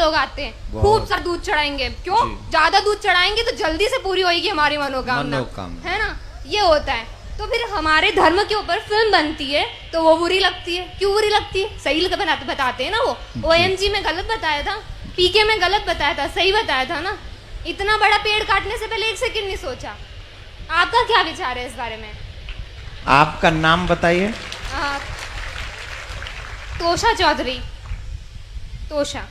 लोग आते हैं, खूब सारा दूध चढ़ाएंगे। क्यों? ज्यादा दूध चढ़ाएंगे तो जल्दी से पूरी होगी हमारी मनोकामना, है ना? ये होता है। तो फिर हमारे धर्म के ऊपर फिल्म बनती है तो वो बुरी लगती है। क्यों बुरी लगती है? सही बताते हैं ना। वो OMG में गलत बताया था, PK में गलत बताया था, सही बताया था ना। इतना बड़ा पेड़ काटने से पहले 1 सेकंड नहीं सोचा। आपका क्या विचार है इस बारे में? आपका नाम बताइए। तोषा चौधरी। तोषा।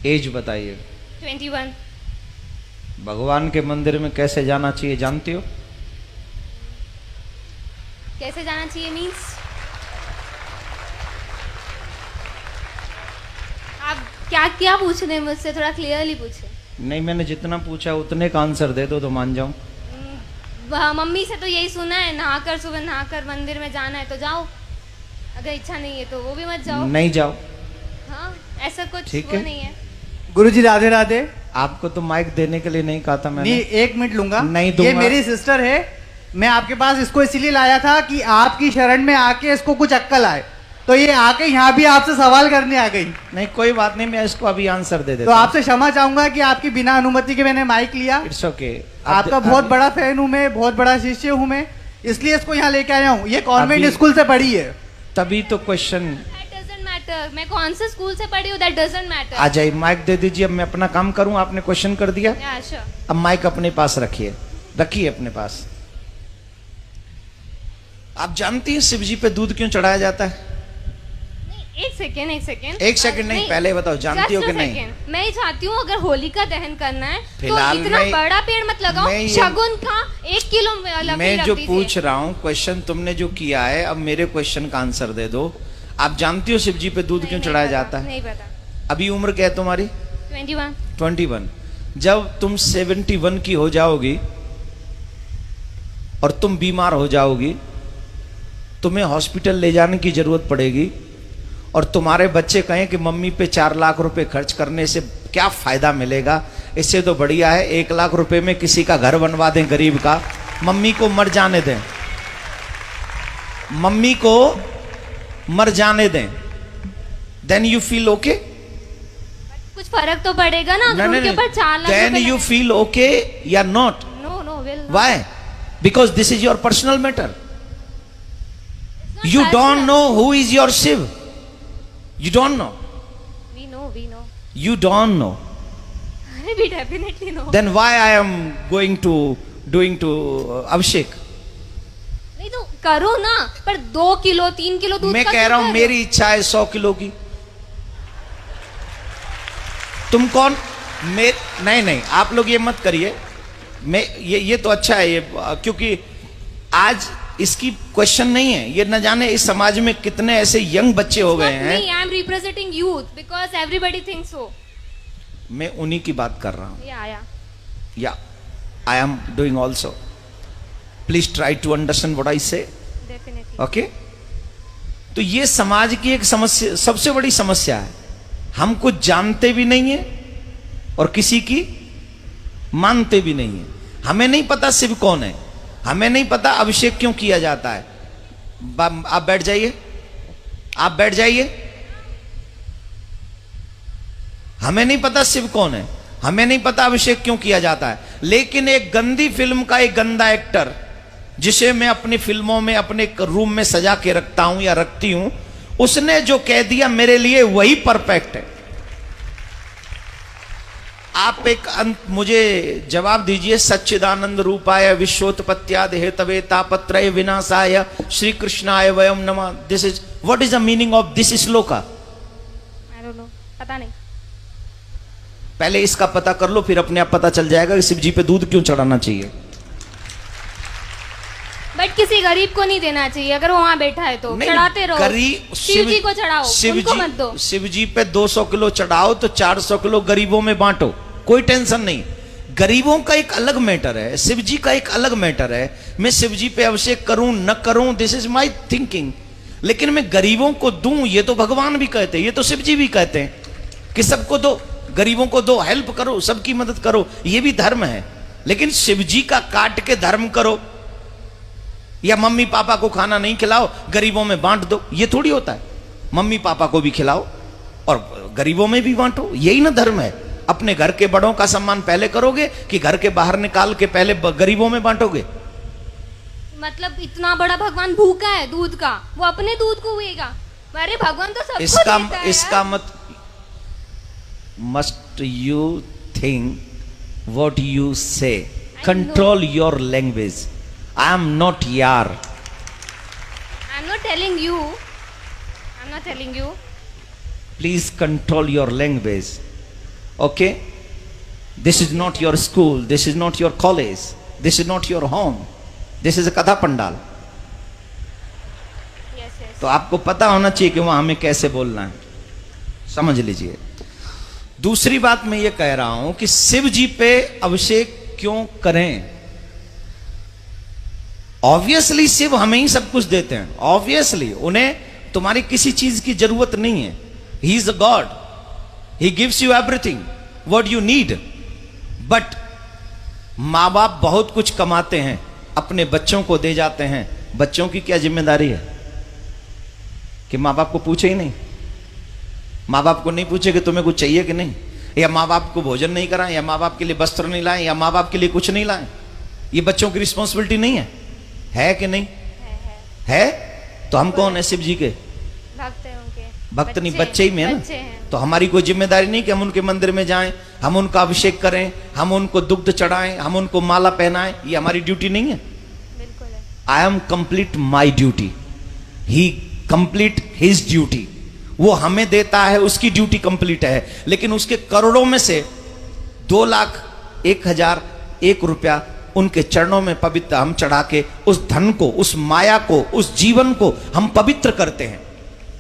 एज बताइए। 21। भगवान के मंदिर में कैसे जाना चाहिए जानती हो? कैसे जाना चाहिए मीन्स? आप क्या पूछ रहे हैं मुझसे? थोड़ा क्लियरली पूछे। नहीं, मैंने जितना पूछा उतने का आंसर दे दो तो मान जाऊं। मम्मी से तो यही सुना है, नहाकर सुबह नहाकर मंदिर में जाना है तो जाओ, अगर इच्छा नहीं है तो वो भी मत जाओ। नहीं जाओ। हाँ, ऐसा कुछ ठीक वो है। नहीं है। गुरुजी राधे राधे। आपको तो माइक देने के लिए नहीं कहा था मैंने। नहीं, 1 मिनट लूंगा। नहीं दूंगा। ये मेरी सिस्टर है। मैं आपके पास इसको इसीलिए लाया था कि आपकी शरण में आके इसको कुछ अक्कल आए, तो ये आके यहाँ भी आपसे सवाल करने आ गई। नहीं, कोई बात नहीं, मैं इसको अभी आंसर दे देता तो आपसे क्षमा चाहूंगा कि आपकी बिना अनुमति के मैंने माइक लिया। It's okay. आपका बहुत बड़ा फैन हूँ मैं, बहुत बड़ा शिष्य हूँ मैं, इसलिए इसको यहाँ लेके आया हूँ। ये कॉन्वेंट स्कूल से पढ़ी है। तभी तो क्वेश्चन। That doesn't matter। मैं कौन से स्कूल से पढ़ी हूँ, that doesn't matter। आ जाइए, माइक दे दीजिए। अब मैं अपना काम करूं, आपने क्वेश्चन कर दिया। Yeah, sure। अब माइक अपने पास रखिए, रखिए अपने पास। आप जानती हैं शिव जी पे दूध क्यों चढ़ाया जाता है? नहीं, एक सेकेंड। एक सेकंड नहीं, पहले बताओ जानती हो कि नहीं? मैं ही चाहती हूँ अगर होलिका दहन करना है तो फिलहाल इतना मैं- बड़ा पेड़ मत लगाओ। शगुन का 1 किलो लकड़ी मैं रख जो दीजिए। पूछ रहा हूँ, क्वेश्चन तुमने जो किया है, अब मेरे क्वेश्चन का आंसर दे दो। आप जानती हो शिव जी पे दूध क्यों चढ़ाया जाता है? नहीं पता। अभी उम्र क्या है तुम्हारी? 21। 21। जब तुम 71 की हो जाओगी और तुम बीमार हो जाओगी, तुम्हें हॉस्पिटल ले जाने की जरूरत पड़ेगी और तुम्हारे बच्चे कहें कि मम्मी पे 4 लाख रुपए खर्च करने से क्या फायदा मिलेगा, इससे तो बढ़िया है 1 लाख रुपए में किसी का घर बनवा दें गरीब का, मम्मी को मर जाने दें, मम्मी को मर जाने दें। Then you feel okay? कुछ फर्क तो पड़ेगा ना अगर उनके ऊपर 4 lakh then you feel okay या not? No will. Why? Because this is your personal matter. You don't know who is your Shiv. You don't know. We know. You don't know. We definitely know। Then why I am going to doing to Abhishek? नहीं तो करो ना, पर 2 kilo 3 kilo दूध मैं का कह रहा हूं क्यों कर मेरी इच्छा है 100 किलो की। तुम कौन? नहीं, आप लोग ये मत करिए। मैं ये तो अच्छा है ये, क्योंकि आज इसकी क्वेश्चन नहीं है। ये न जाने इस समाज में कितने ऐसे यंग बच्चे हो गए हैं। नहीं, I am representing youth because everybody thinks so. मैं उन्हीं की बात कर रहा हूं। Yeah I am doing also. Please try to understand what I say. Definitely. Okay? तो ये समाज की एक समस्या, सबसे बड़ी समस्या है। हम कुछ जानते भी नहीं है और किसी की मानते भी नहीं है। हमें नहीं पता शिव कौन है, हमें नहीं पता अभिषेक क्यों किया जाता है। आप बैठ जाइए, आप बैठ जाइए। हमें नहीं पता शिव कौन है, हमें नहीं पता अभिषेक क्यों किया जाता है। लेकिन एक गंदी फिल्म का एक गंदा एक्टर, जिसे मैं अपनी फिल्मों में अपने रूम में सजा के रखता हूं या रखती हूं, उसने जो कह दिया मेरे लिए वही परफेक्ट है। आप एक मुझे जवाब दीजिए। सच्चिदानंद रूपाय विश्वोत्पत्त्यादि हेतवे तापत्रय विनाशाय श्री कृष्णाय वयम नमः। This is what is the meaning of this shloka? I don't know, पता नहीं। पहले इसका पता कर लो, फिर अपने आप पता चल जाएगा कि शिव जी पे दूध क्यों चढ़ाना चाहिए। बट किसी गरीब को नहीं देना चाहिए, अगर वो वहां बैठा है तो चढ़ाते रहो। शिव जी को चढ़ाओ, उनको मत दो। शिव जी पे 200 किलो चढ़ाओ तो 400 किलो गरीबों में बांटो, कोई टेंशन नहीं। गरीबों का एक अलग मैटर है, शिव जी का एक अलग मैटर है। मैं शिव जी पे अभिषेक करूं न करूं, दिस इज माई थिंकिंग। लेकिन मैं गरीबों को दूं, ये तो भगवान भी कहते हैं, ये तो शिव जी भी कहते हैं कि सबको दो, गरीबों को दो, हेल्प करो, सबकी मदद करो, ये भी धर्म है। लेकिन शिव जी का काट के धर्म करो या मम्मी पापा को खाना नहीं खिलाओ, गरीबों में बांट दो, ये थोड़ी होता है। मम्मी पापा को भी खिलाओ और गरीबों में भी बांटो, यही ना धर्म है। अपने घर के बड़ों का सम्मान पहले करोगे कि घर के बाहर निकाल के पहले गरीबों में बांटोगे? मतलब इतना बड़ा भगवान भूखा है दूध का, वो अपने दूध को हुएगा? अरे भगवान तो सबको देता है इसका यार। मत must you think what you say, control your language. I am not यार, I'm not telling you. I'm not telling you. please control your language, okay? This is not your school, this is not your college, this is not your home, this is a katha pandal. Yes, yes. तो आपको पता होना चाहिए कि वहां हमें कैसे बोलना है, समझ लीजिए। दूसरी बात मैं ये कह रहा हूं कि शिव जी पे अभिषेक क्यों करें? ऑब्वियसली शिव हमें ही सब कुछ देते हैं, ऑब्वियसली उन्हें तुम्हारी किसी चीज की जरूरत नहीं है। He is a God, he gives you everything what you need. But माँ बाप बहुत कुछ कमाते हैं, अपने बच्चों को दे जाते हैं। बच्चों की क्या जिम्मेदारी है कि माँ बाप को पूछे ही नहीं? माँ बाप को नहीं पूछे कि तुम्हें कुछ चाहिए कि नहीं, या माँ बाप को भोजन नहीं कराएं, या माँ बाप के लिए वस्त्र नहीं लाएं, या माँ बाप के लिए कुछ नहीं लाएं? ये बच्चों की रिस्पॉन्सिबिलिटी नहीं है कि नहीं? है। तो हम कौन है? शिव जी के भक्त हैं उनके। भक्त नहीं, बच्चे ही में है बच्चे ना। हैं। तो हमारी कोई जिम्मेदारी नहीं कि हम उनके मंदिर में जाएं, हम उनका अभिषेक करें, हम उनको दुग्ध चढ़ाएं, हम उनको माला पहनाएं? ये हमारी ड्यूटी नहीं है। बिल्कुल है। I am complete my duty, he complete his duty. वो हमें देता है, उसकी ड्यूटी कंप्लीट है। लेकिन उसके करोड़ों में से 2,01,001 रुपया उनके चरणों में पवित्र हम चढ़ा के उस धन को, उस माया को, उस जीवन को हम पवित्र करते हैं।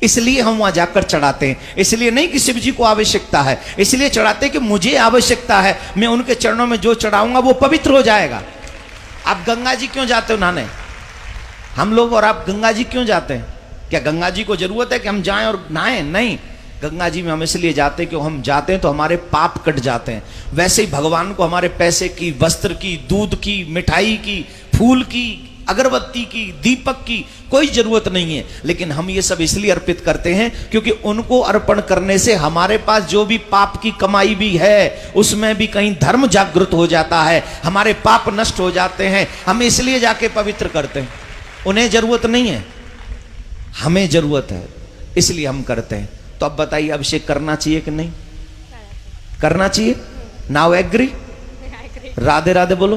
इसलिए हम वहां जाकर चढ़ाते हैं। इसलिए नहीं कि शिव जी को आवश्यकता है, इसलिए चढ़ाते कि मुझे आवश्यकता है, मैं उनके चरणों में जो चढ़ाऊंगा वो पवित्र हो जाएगा। आप गंगा जी क्यों जाते हो नहाने? हम लोग और आप गंगा जी क्यों जाते हैं? क्या गंगा जी को जरूरत है कि हम जाएं और नहाएं? नहीं, गंगा जी में हम इसलिए जाते हैं कि हम जाते हैं तो हमारे पाप कट जाते हैं। वैसे ही भगवान को हमारे पैसे की, वस्त्र की, दूध की, मिठाई की, फूल की, अगरबत्ती की, दीपक की कोई जरूरत नहीं है। लेकिन हम ये सब इसलिए अर्पित करते हैं क्योंकि उनको अर्पण करने से हमारे पास जो भी पाप की कमाई भी है उसमें भी कहीं धर्म जागृत हो जाता है, हमारे पाप नष्ट हो जाते हैं। हम इसलिए जाके पवित्र करते हैं। उन्हें जरूरत नहीं है, हमें जरूरत है, इसलिए हम करते हैं। तो अब बताइए, अभिषेक करना चाहिए कि नहीं करना चाहिए? Now agree? राधे राधे बोलो,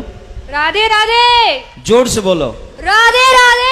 राधे राधे, जोर से बोलो, राधे राधे।